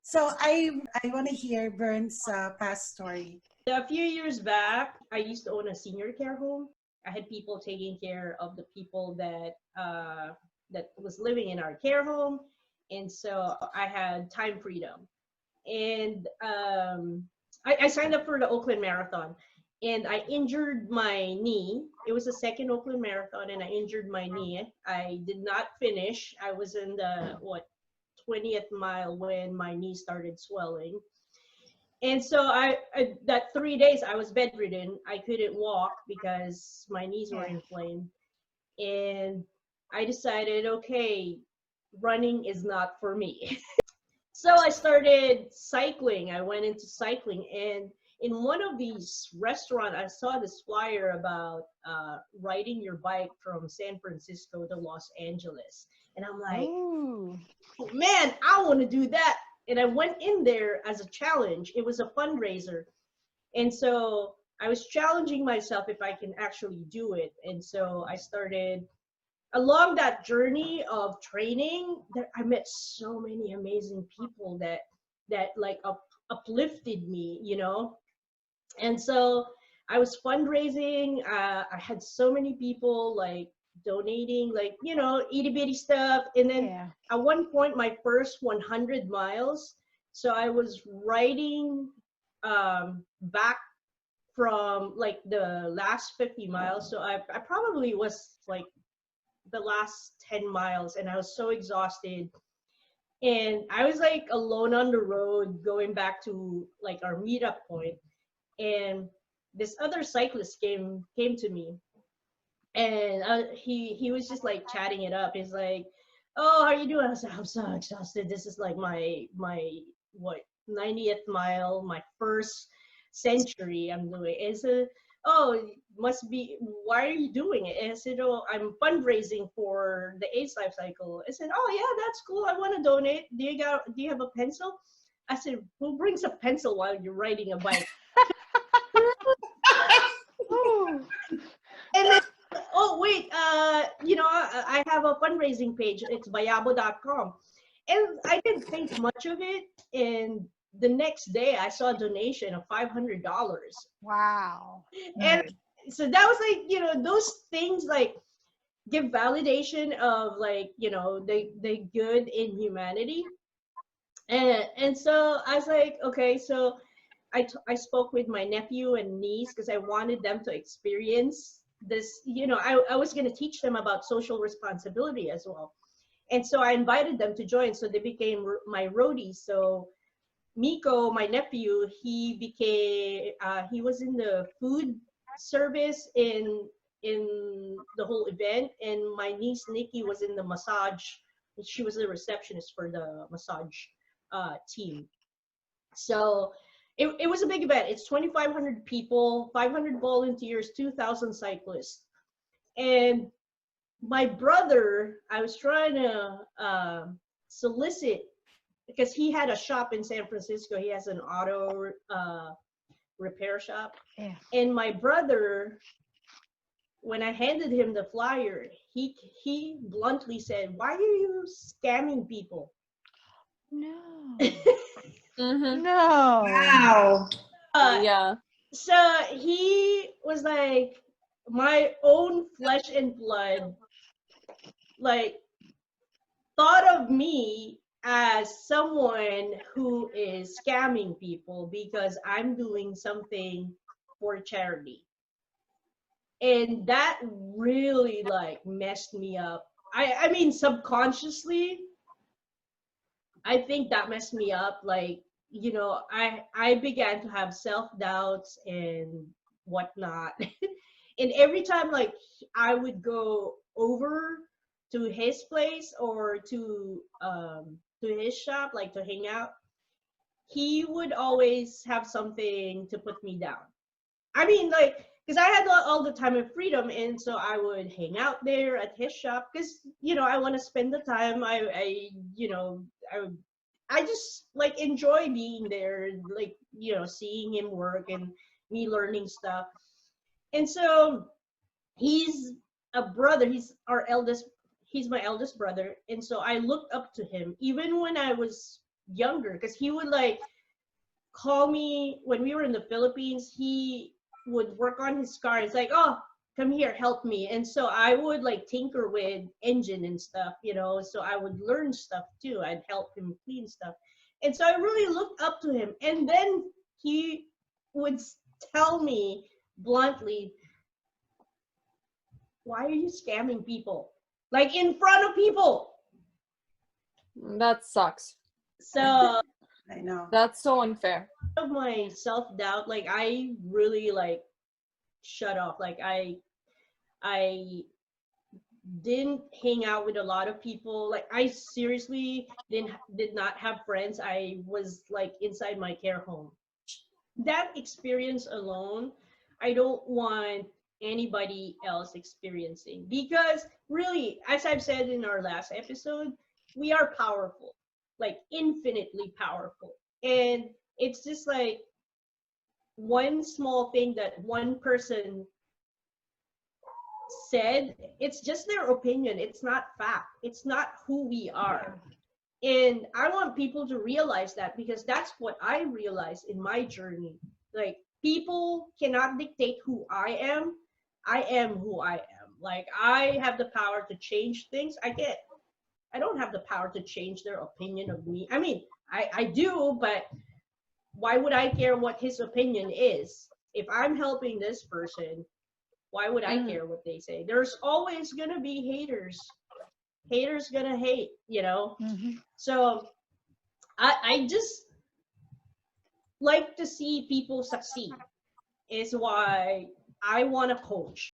So I want to hear Bern's past story. A few years back, I used to own a senior care home. I had people taking care of the people that was living in our care home, and so I had time freedom. And I signed up for the Oakland Marathon, and I injured my knee. It was the second Oakland Marathon, and I injured my knee. I did not finish. I was in the 20th mile when my knee started swelling. And so that 3 days I was bedridden. I couldn't walk because my knees were Yeah. inflamed. And I decided, okay, running is not for me. So I started cycling. I went into cycling, and in one of these restaurants, I saw this flyer about riding your bike from San Francisco to Los Angeles. And I'm like, Ooh. oh, man, I want to do that. And I went in there as a challenge. It was a fundraiser. And so I was challenging myself if I can actually do it. And so I started along that journey of training. I met so many amazing people that like uplifted me, you know. And so I was fundraising. I had so many people like donating, like, you know, itty bitty stuff. And then Yeah. at one point, my first 100 miles, so I was riding back from like the last 50 miles. So I probably was like the last 10 miles, and I was so exhausted. And I was like alone on the road going back to like our meetup point, and this other cyclist came to me, and he was just like chatting it up. He's like, "Oh, how you doing?" I was like, "I'm so exhausted. This is like my what 90th mile, my first century I'm doing." Is a oh, must be, why are you doing it? And I said, "Oh, I'm fundraising for the AIDS life cycle." I said, "Oh yeah, that's cool. I want to donate. Do you have a pencil?" I said, "Who brings a pencil while you're riding a bike?" Ooh. And then, oh wait, you know, I have a fundraising page. It's bayabo.com. And I didn't think much of it. And the next day I saw a donation of $500. Wow. And so that was like, you know, those things like give validation of like, you know, the good in humanity. And so I was like, okay, so I spoke with my nephew and niece because I wanted them to experience this. You know, I was going to teach them about social responsibility as well. And so I invited them to join. So they became my roadies. So Miko, my nephew, he was in the food service in the whole event. And my niece, Nikki, was in the massage. She was the receptionist for the massage team. So it was a big event. It's 2,500 people, 500 volunteers, 2,000 cyclists. And my brother, I was trying to solicit, because he had a shop in San Francisco. He has an auto repair shop. Yeah. And my brother, when I handed him the flyer, he bluntly said, "Why are you scamming people?" No. Mm-hmm. No. Wow. Yeah. So he was like, my own flesh and blood, like, thought of me as someone who is scamming people because I'm doing something for charity. And that really like messed me up. I mean, subconsciously, I think that messed me up. Like, you know, I began to have self-doubts and whatnot. And every time like I would go over to his place or to his shop, like to hang out, he would always have something to put me down. I mean, like, because I had all the time of freedom, and so I would hang out there at his shop because, you know, I want to spend the time. You know, I just like enjoy being there, like, you know, seeing him work and me learning stuff. And so he's a brother. He's our eldest. He's my eldest brother, and so I looked up to him even when I was younger, because he would like call me when we were in the Philippines. He would work on his car. It's like, oh, come here, help me. And so I would like tinker with engine and stuff, so I would learn stuff too. I'd help him clean stuff. And so I really looked up to him. And then he would tell me bluntly, why are you scamming people? Like in front of people. That sucks. So I know. That's so unfair. of my self-doubt, like I really like shut off. Like I didn't hang out with a lot of people. Like I seriously did not have friends. I was like inside my care home. That experience alone, I don't want anybody else experiencing, because really, as I've said in our last episode, we are powerful, like infinitely powerful. And it's just like one small thing that one person said, it's just their opinion. It's not fact. It's not who we are. And I want people to realize that, because that's what I realized in my journey. Like, people cannot dictate who I am. I am who I am. Like, I have the power to change things. I don't have the power to change their opinion of me. I mean, I do, but why would I care what his opinion is? If I'm helping this person, why would I care what they say? There's always gonna be haters. Haters gonna hate, So I just like to see people succeed, is why I want to coach.